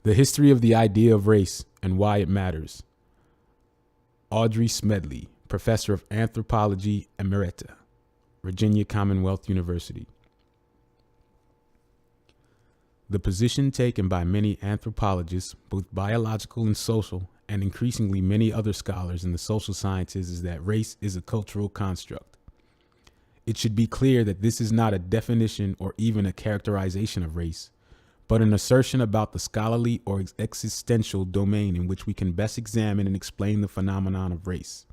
The History of the Idea of Race and Why It Matters. Audrey Smedley, Professor of Anthropology Emerita, Virginia Commonwealth University. The position taken by many anthropologists, both biological and social, and increasingly many other scholars in the social sciences, is that race is a cultural construct. It should be clear that this is not a definition or even a characterization of race, but an assertion about the scholarly or existential domain in which we can best examine and explain the phenomenon of race.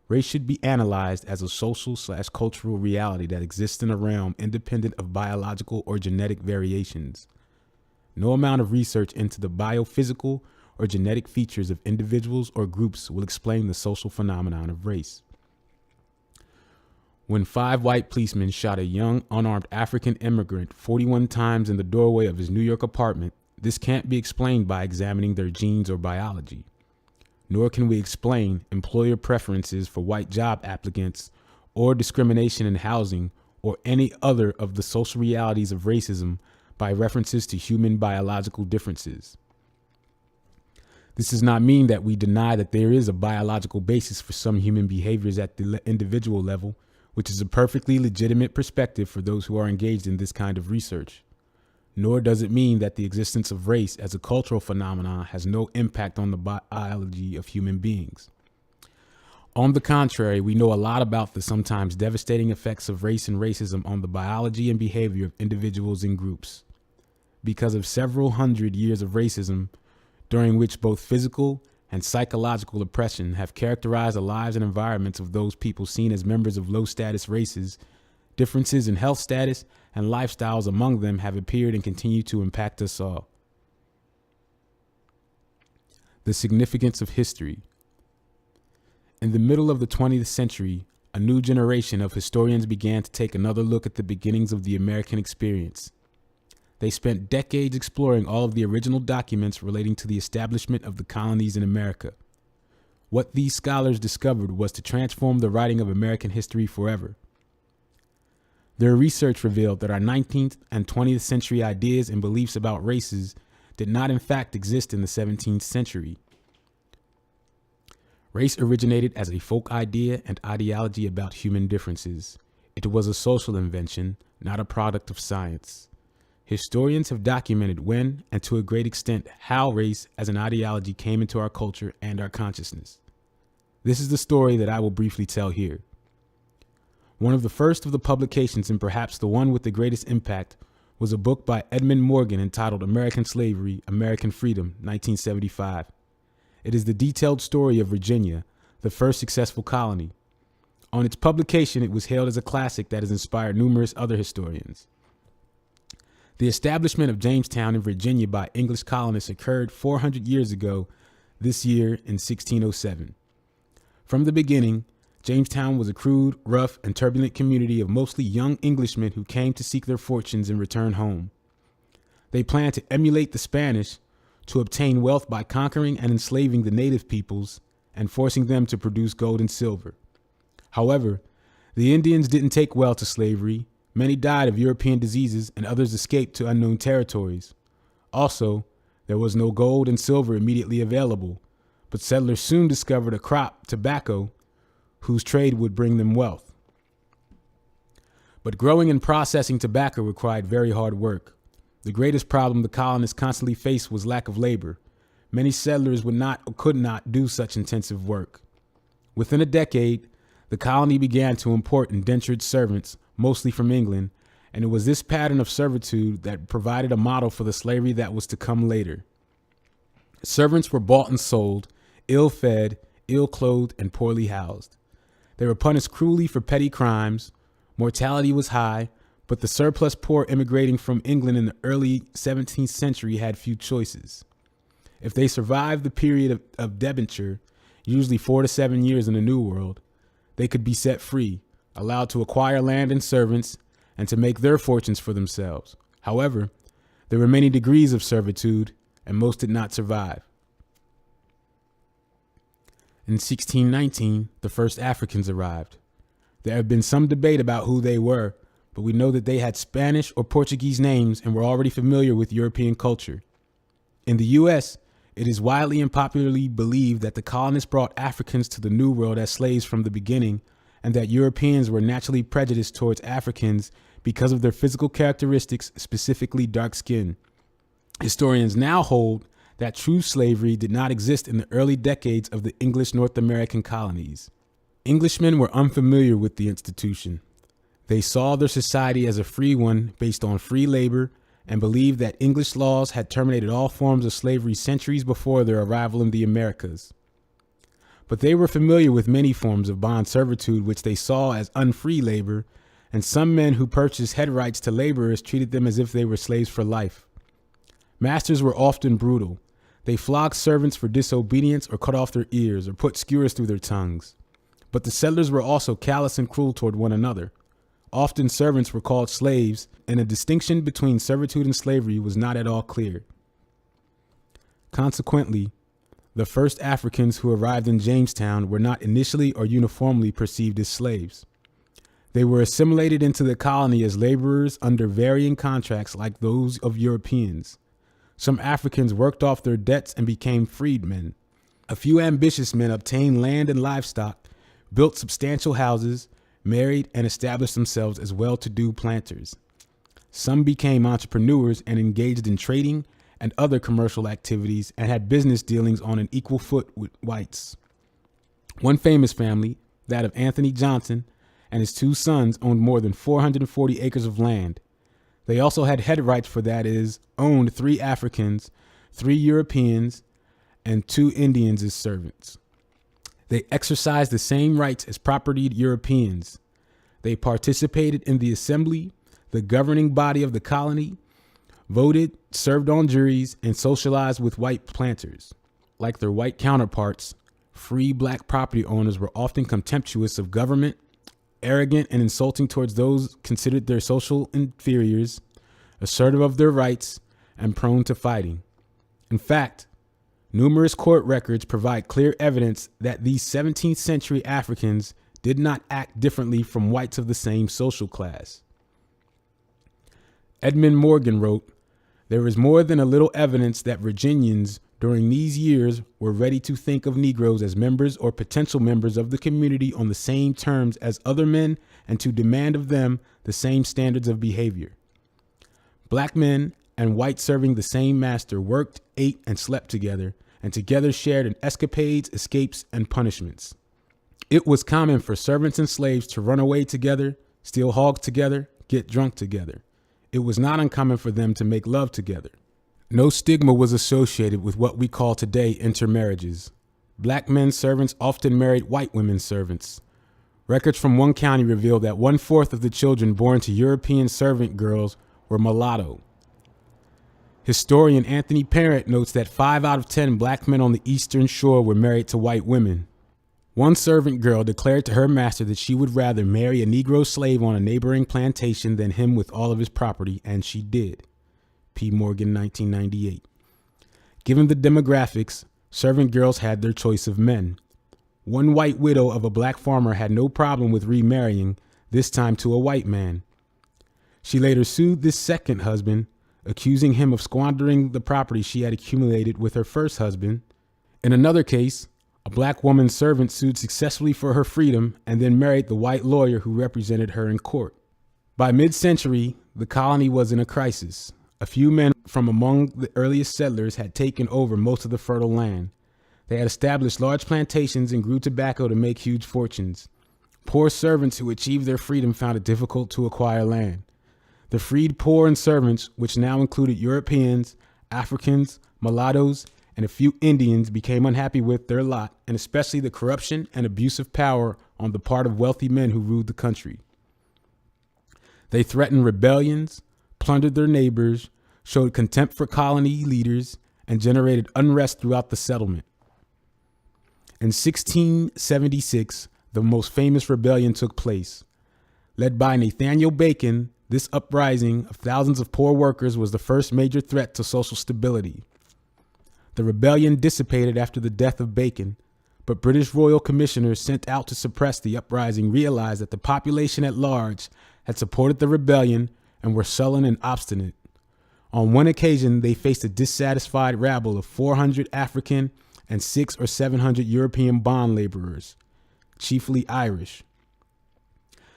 Race should be analyzed as a social/cultural reality that exists in a realm independent of biological or genetic variations. No amount of research into the biophysical or genetic features of individuals or groups will explain the social phenomenon of race. When 5 white policemen shot a young, unarmed African immigrant 41 times in the doorway of his New York apartment, this can't be explained by examining their genes or biology. Nor can we explain employer preferences for white job applicants or discrimination in housing or any other of the social realities of racism by references to human biological differences. This does not mean that we deny that there is a biological basis for some human behaviors at the individual level, which is a perfectly legitimate perspective for those who are engaged in this kind of research. Nor does it mean that the existence of race as a cultural phenomenon has no impact on the biology of human beings. On the contrary, we know a lot about the sometimes devastating effects of race and racism on the biology and behavior of individuals and groups. Because of several hundred years of racism, during which both physical and psychological oppression have characterized the lives and environments of those people seen as members of low-status races, differences in health status and lifestyles among them have appeared and continue to impact us all. The significance of history. In the middle of the 20th century, a new generation of historians began to take another look at the beginnings of the American experience. They spent decades exploring all of the original documents relating to the establishment of the colonies in America. What these scholars discovered was to transform the writing of American history forever. Their research revealed that our 19th and 20th century ideas and beliefs about races did not in fact exist in the 17th century. Race originated as a folk idea and ideology about human differences. It was a social invention, not a product of science. Historians have documented when, and to a great extent, how race as an ideology came into our culture and our consciousness. This is the story that I will briefly tell here. One of the first of the publications, and perhaps the one with the greatest impact, was a book by Edmund Morgan entitled American Slavery, American Freedom, 1975. It is the detailed story of Virginia, the first successful colony. On its publication, it was hailed as a classic that has inspired numerous other historians. The establishment of Jamestown in Virginia by English colonists occurred 400 years ago this year in 1607. From the beginning, Jamestown was a crude, rough, and turbulent community of mostly young Englishmen who came to seek their fortunes and return home. They planned to emulate the Spanish, to obtain wealth by conquering and enslaving the native peoples and forcing them to produce gold and silver. However, the Indians didn't take well to slavery. Many died of European diseases and others escaped to unknown territories. Also, there was no gold and silver immediately available, but settlers soon discovered a crop, tobacco, whose trade would bring them wealth. But growing and processing tobacco required very hard work. The greatest problem the colonists constantly faced was lack of labor. Many settlers would not or could not do such intensive work. Within a decade, the colony began to import indentured servants, mostly from England, and it was this pattern of servitude that provided a model for the slavery that was to come later. Servants were bought and sold, ill-fed, ill-clothed, and poorly housed. They were punished cruelly for petty crimes. Mortality was high, but the surplus poor immigrating from England in the early 17th century had few choices. If they survived the period of debenture, usually 4 to 7 years in the New World, they could be set free, allowed to acquire land and servants, and to make their fortunes for themselves. However, there were many degrees of servitude, and most did not survive. In 1619, the first Africans arrived. There have been some debate about who they were, but we know that they had Spanish or Portuguese names and were already familiar with European culture. In the U.S., it is widely and popularly believed that the colonists brought Africans to the New World as slaves from the beginning, and that Europeans were naturally prejudiced towards Africans because of their physical characteristics, specifically dark skin. Historians now hold that true slavery did not exist in the early decades of the English North American colonies. Englishmen were unfamiliar with the institution. They saw their society as a free one based on free labor and believed that English laws had terminated all forms of slavery centuries before their arrival in the Americas. But they were familiar with many forms of bond servitude which they saw as unfree labor, and some men who purchased head rights to laborers treated them as if they were slaves for life. Masters were often brutal. They flogged servants for disobedience or cut off their ears or put skewers through their tongues. But the settlers were also callous and cruel toward one another. Often servants were called slaves, and a distinction between servitude and slavery was not at all clear. Consequently, the first Africans who arrived in Jamestown were not initially or uniformly perceived as slaves. They were assimilated into the colony as laborers under varying contracts like those of Europeans. Some Africans worked off their debts and became freedmen. A few ambitious men obtained land and livestock, built substantial houses, married, and established themselves as well-to-do planters. Some became entrepreneurs and engaged in trading and other commercial activities and had business dealings on an equal foot with whites. One famous family, that of Anthony Johnson, and his two sons owned more than 440 acres of land. They also had head rights for that is, owned 3 Africans, 3 Europeans, and 2 Indians as servants. They exercised the same rights as propertied Europeans. They participated in the assembly, the governing body of the colony, voted, served on juries, and socialized with white planters. Like their white counterparts, free black property owners were often contemptuous of government, arrogant and insulting towards those considered their social inferiors, assertive of their rights, and prone to fighting. In fact, numerous court records provide clear evidence that these 17th century Africans did not act differently from whites of the same social class. Edmund Morgan wrote, "There is more than a little evidence that Virginians during these years were ready to think of Negroes as members or potential members of the community on the same terms as other men and to demand of them the same standards of behavior. Black men and whites serving the same master worked, ate, and slept together, and together shared in escapades, escapes, and punishments. It was common for servants and slaves to run away together, steal hogs together, get drunk together. It was not uncommon for them to make love together. No stigma was associated with what we call today intermarriages. Black men servants often married white women servants. Records from one county reveal that 1/4 of the children born to European servant girls were mulatto. Historian Anthony Parent notes that 5 out of 10 black men on the Eastern Shore were married to white women. One servant girl declared to her master that she would rather marry a Negro slave on a neighboring plantation than him with all of his property, and she did. P. Morgan, 1998. Given the demographics, servant girls had their choice of men. One white widow of a black farmer had no problem with remarrying, this time to a white man. She later sued this second husband, accusing him of squandering the property she had accumulated with her first husband. In another case, a black woman servant sued successfully for her freedom and then married the white lawyer who represented her in court. By mid-century, the colony was in a crisis. A few men from among the earliest settlers had taken over most of the fertile land. They had established large plantations and grew tobacco to make huge fortunes. Poor servants who achieved their freedom found it difficult to acquire land. The freed poor and servants, which now included Europeans, Africans, mulattoes, and a few Indians, became unhappy with their lot, and especially the corruption and abuse of power on the part of wealthy men who ruled the country. They threatened rebellions, plundered their neighbors, showed contempt for colony leaders, and generated unrest throughout the settlement. In 1676, the most famous rebellion took place. Led by Nathaniel Bacon, this uprising of thousands of poor workers was the first major threat to social stability. The rebellion dissipated after the death of Bacon, but British royal commissioners sent out to suppress the uprising realized that the population at large had supported the rebellion and were sullen and obstinate. On one occasion, they faced a dissatisfied rabble of 400 African and 600 or 700 European bond laborers, chiefly Irish.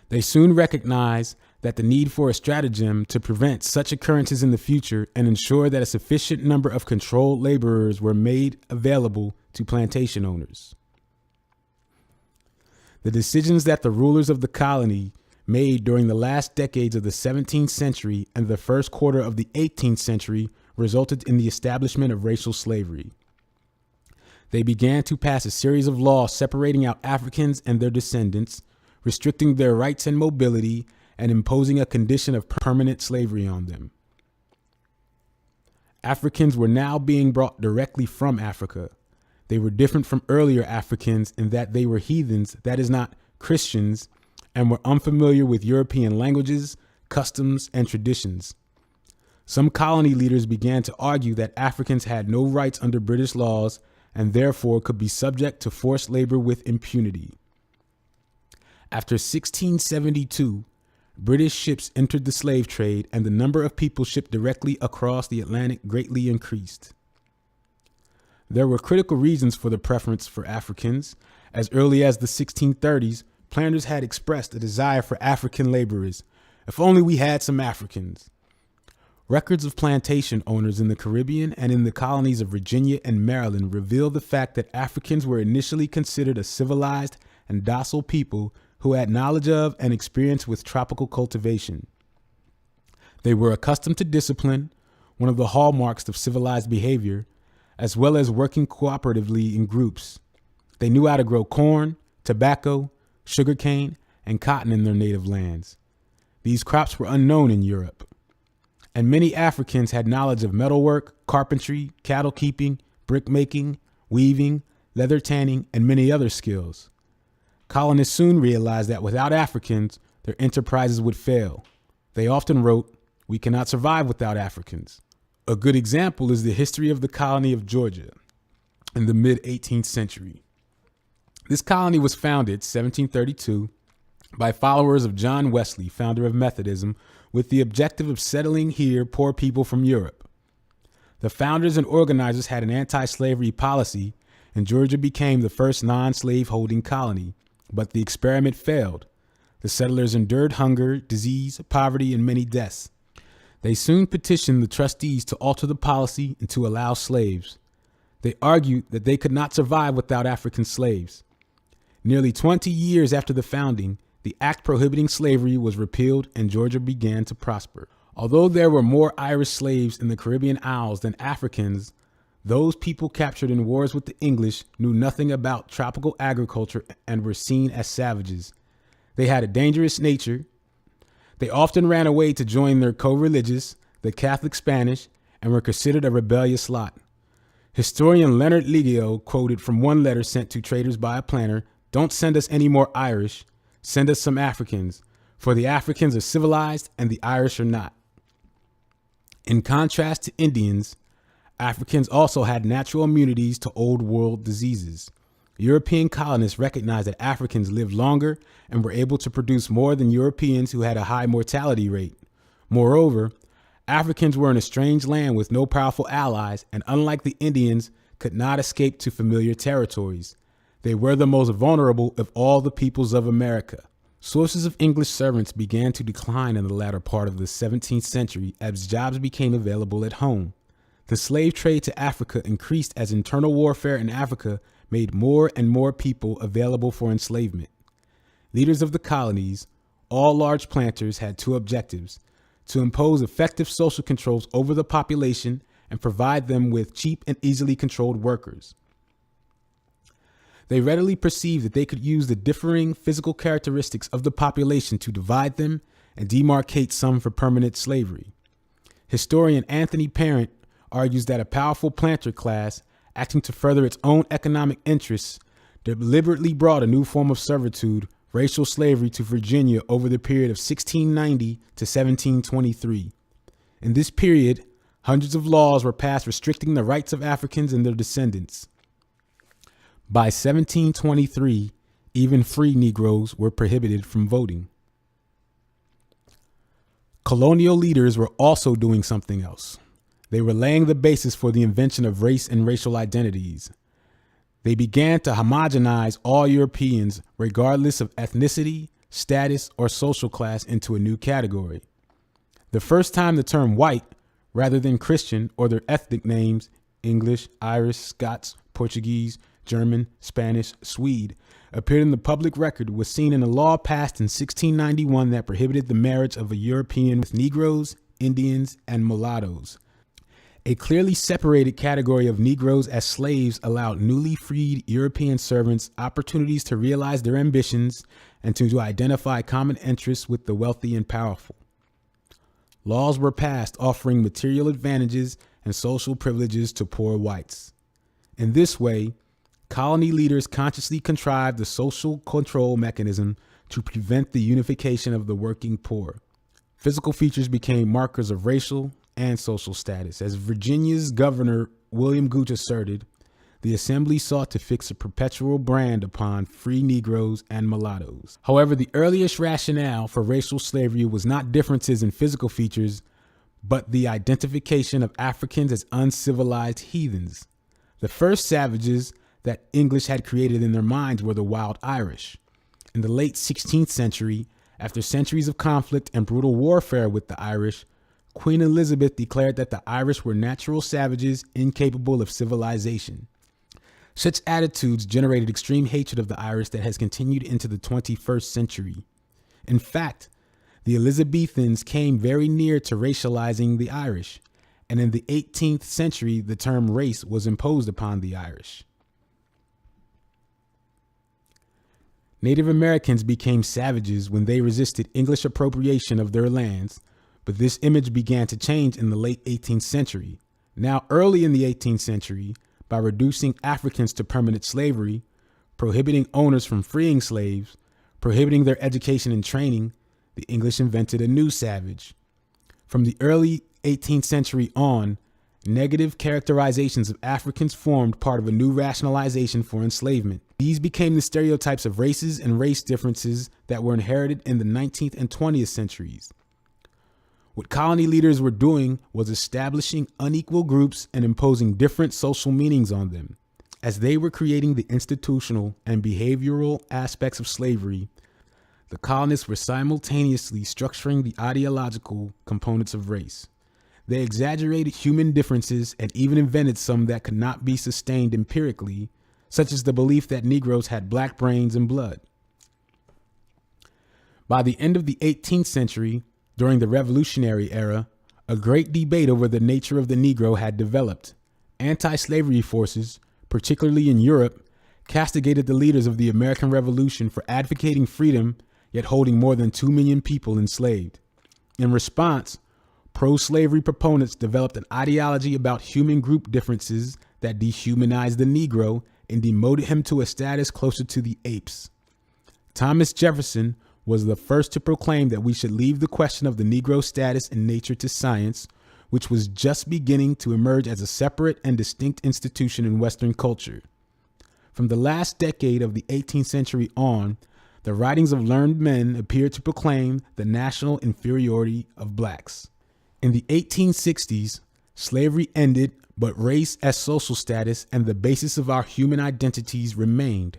They soon recognized that the need for a stratagem to prevent such occurrences in the future and ensure that a sufficient number of controlled laborers were made available to plantation owners. The decisions that the rulers of the colony made during the last decades of the 17th century and the first quarter of the 18th century resulted in the establishment of racial slavery. They began to pass a series of laws separating out Africans and their descendants, restricting their rights and mobility, and imposing a condition of permanent slavery on them. Africans were now being brought directly from Africa. They were different from earlier Africans in that they were heathens, that is, not Christians, and were unfamiliar with European languages, customs, and traditions. Some colony leaders began to argue that Africans had no rights under British laws and therefore could be subject to forced labor with impunity. After 1672, British ships entered the slave trade, and the number of people shipped directly across the Atlantic greatly increased. There were critical reasons for the preference for Africans. As early as the 1630s, planters had expressed a desire for African laborers. If only we had some Africans. Records of plantation owners in the Caribbean and in the colonies of Virginia and Maryland reveal the fact that Africans were initially considered a civilized and docile people who had knowledge of and experience with tropical cultivation. They were accustomed to discipline, one of the hallmarks of civilized behavior, as well as working cooperatively in groups. They knew how to grow corn, tobacco, sugarcane, and cotton in their native lands. These crops were unknown in Europe. And many Africans had knowledge of metalwork, carpentry, cattle keeping, brickmaking, weaving, leather tanning, and many other skills. Colonists soon realized that without Africans, their enterprises would fail. They often wrote, "We cannot survive without Africans." A good example is the history of the colony of Georgia in the mid-18th century. This colony was founded, 1732, by followers of John Wesley, founder of Methodism, with the objective of settling here poor people from Europe. The founders and organizers had an anti-slavery policy, and Georgia became the first non-slave holding colony. But the experiment failed. The settlers endured hunger, disease, poverty, and many deaths. They soon petitioned the trustees to alter the policy and to allow slaves. They argued that they could not survive without African slaves. Nearly 20 years after the founding, the act prohibiting slavery was repealed and Georgia began to prosper. Although there were more Irish slaves in the Caribbean Isles than Africans, those people captured in wars with the English knew nothing about tropical agriculture and were seen as savages. They had a dangerous nature. They often ran away to join their co-religious, the Catholic Spanish, and were considered a rebellious lot. Historian Leonard Liggio quoted from one letter sent to traders by a planter, "Don't send us any more Irish, send us some Africans, for the Africans are civilized and the Irish are not." In contrast to Indians, Africans also had natural immunities to old world diseases. European colonists recognized that Africans lived longer and were able to produce more than Europeans who had a high mortality rate. Moreover, Africans were in a strange land with no powerful allies, and unlike the Indians, could not escape to familiar territories. They were the most vulnerable of all the peoples of America. Sources of English servants began to decline in the latter part of the 17th century as jobs became available at home. The slave trade to Africa increased as internal warfare in Africa made more and more people available for enslavement. Leaders of the colonies, all large planters, had two objectives: to impose effective social controls over the population and provide them with cheap and easily controlled workers. They readily perceived that they could use the differing physical characteristics of the population to divide them and demarcate some for permanent slavery. Historian Anthony Parent argues that a powerful planter class, acting to further its own economic interests, deliberately brought a new form of servitude, racial slavery, to Virginia over the period of 1690 to 1723. In this period, hundreds of laws were passed restricting the rights of Africans and their descendants. By 1723, even free Negroes were prohibited from voting. colonial leaders were also doing something else. They were laying the basis for the invention of race and racial identities. They began to homogenize all Europeans, regardless of ethnicity, status, or social class, into a new category. The first time the term white, rather than Christian or their ethnic names, English, Irish, Scots, Portuguese, German, Spanish, Swede, appeared in the public record was seen in a law passed in 1691 that prohibited the marriage of a European with Negroes, Indians, and mulattoes. A clearly separated category of Negroes as slaves allowed newly freed European servants opportunities to realize their ambitions and to identify common interests with the wealthy and powerful. Laws were passed offering material advantages and social privileges to poor whites. In this way, colony leaders consciously contrived the social control mechanism to prevent the unification of the working poor. Physical features became markers of racial and social status. As Virginia's governor, William Gooch, asserted, the assembly sought to fix a perpetual brand upon free Negroes and mulattoes. However, the earliest rationale for racial slavery was not differences in physical features, but the identification of Africans as uncivilized heathens. The first savages that English had created in their minds were the wild Irish. In the late 16th century, after centuries of conflict and brutal warfare with the Irish, Queen Elizabeth declared that the Irish were natural savages incapable of civilization. Such attitudes generated extreme hatred of the Irish that has continued into the 21st century. In fact, the Elizabethans came very near to racializing the Irish, and in the 18th century, the term race was imposed upon the Irish. Native Americans became savages when they resisted English appropriation of their lands, but this image began to change in the late 18th century. Now, early in the 18th century, by reducing Africans to permanent slavery, prohibiting owners from freeing slaves, prohibiting their education and training, the English invented a new savage. From the early 18th century on, negative characterizations of Africans formed part of a new rationalization for enslavement. These became the stereotypes of races and race differences that were inherited in the 19th and 20th centuries. What colony leaders were doing was establishing unequal groups and imposing different social meanings on them. As they were creating the institutional and behavioral aspects of slavery, the colonists were simultaneously structuring the ideological components of race. They exaggerated human differences and even invented some that could not be sustained empirically, such as the belief that Negroes had black brains and blood. By the end of the 18th century, during the Revolutionary era, a great debate over the nature of the Negro had developed. Anti-slavery forces, particularly in Europe, castigated the leaders of the American Revolution for advocating freedom, yet holding more than 2 million people enslaved. In response, pro-slavery proponents developed an ideology about human group differences that dehumanized the Negro and demoted him to a status closer to the apes. Thomas Jefferson was the first to proclaim that we should leave the question of the Negro status and nature to science, which was just beginning to emerge as a separate and distinct institution in Western culture. From the last decade of the 18th century on, the writings of learned men appeared to proclaim the national inferiority of blacks. In the 1860s, slavery ended, but race as social status and the basis of our human identities remained.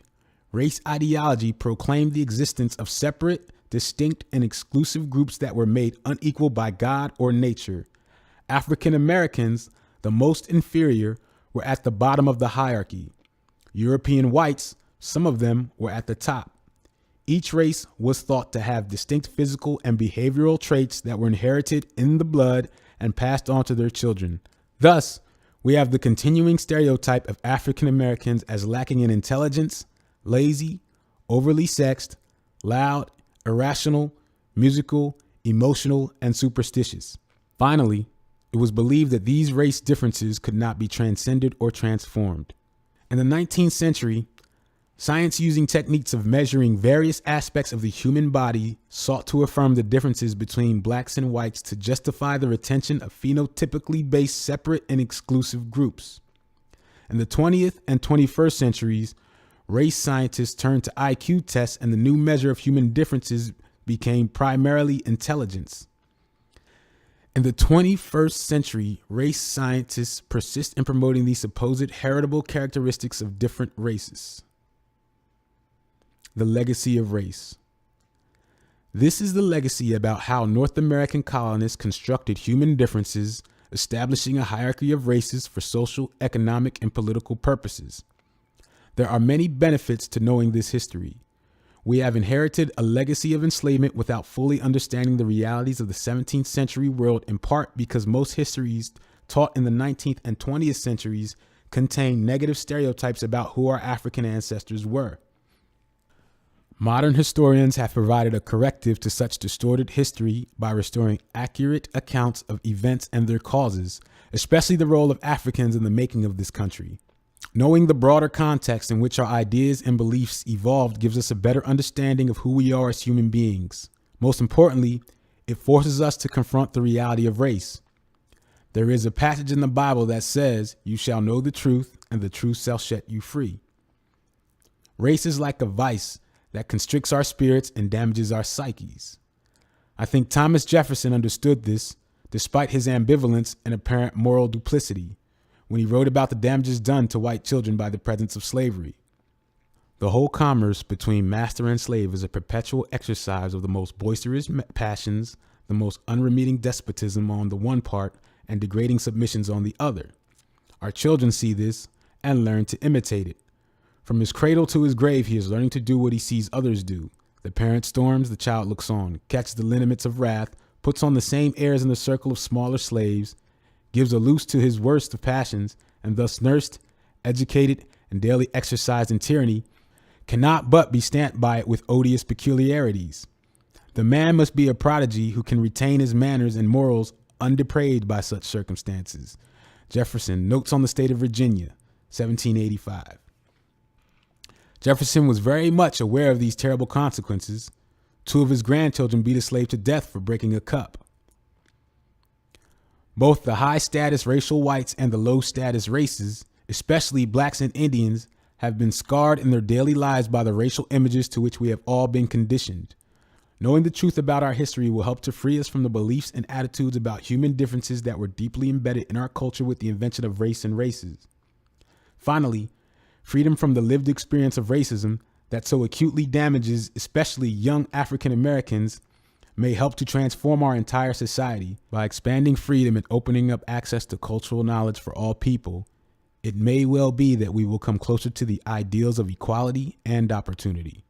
Race ideology proclaimed the existence of separate, distinct, and exclusive groups that were made unequal by God or nature. African Americans, the most inferior, were at the bottom of the hierarchy. European whites, some of them, were at the top. Each race was thought to have distinct physical and behavioral traits that were inherited in the blood and passed on to their children. Thus, we have the continuing stereotype of African Americans as lacking in intelligence, lazy, overly sexed, loud, irrational, musical, emotional, and superstitious. Finally, it was believed that these race differences could not be transcended or transformed. In the 19th century, science using techniques of measuring various aspects of the human body sought to affirm the differences between blacks and whites to justify the retention of phenotypically based separate and exclusive groups. In the 20th and 21st centuries, race scientists turned to IQ tests and the new measure of human differences became primarily intelligence. In the 21st century, race scientists persist in promoting the supposed heritable characteristics of different races. The legacy of race. This is the legacy about how North American colonists constructed human differences, establishing a hierarchy of races for social, economic, and political purposes. There are many benefits to knowing this history. We have inherited a legacy of enslavement without fully understanding the realities of the 17th century world, in part because most histories taught in the 19th and 20th centuries contain negative stereotypes about who our African ancestors were. Modern historians have provided a corrective to such distorted history by restoring accurate accounts of events and their causes, especially the role of Africans in the making of this country. Knowing the broader context in which our ideas and beliefs evolved gives us a better understanding of who we are as human beings. Most importantly, it forces us to confront the reality of race. There is a passage in the Bible that says, "You shall know the truth, and the truth shall set you free." Race is like a vice that constricts our spirits and damages our psyches. I think Thomas Jefferson understood this, despite his ambivalence and apparent moral duplicity, when he wrote about the damages done to white children by the presence of slavery. The whole commerce between master and slave is a perpetual exercise of the most boisterous passions, the most unremitting despotism on the one part, and degrading submissions on the other. Our children see this and learn to imitate it. From his cradle to his grave, he is learning to do what he sees others do. The parent storms, the child looks on, catches the lineaments of wrath, puts on the same airs in the circle of smaller slaves, gives a loose to his worst of passions, and thus nursed, educated, and daily exercised in tyranny, cannot but be stamped by it with odious peculiarities. The man must be a prodigy who can retain his manners and morals undepraved by such circumstances. Jefferson, Notes on the State of Virginia, 1785. Jefferson was very much aware of these terrible consequences. 2 of his grandchildren beat a slave to death for breaking a cup. Both the high-status racial whites and the low-status races, especially blacks and Indians, have been scarred in their daily lives by the racial images to which we have all been conditioned. Knowing the truth about our history will help to free us from the beliefs and attitudes about human differences that were deeply embedded in our culture with the invention of race and races. Finally, freedom from the lived experience of racism that so acutely damages especially young African Americans may help to transform our entire society. By expanding freedom and opening up access to cultural knowledge for all people, it may well be that we will come closer to the ideals of equality and opportunity.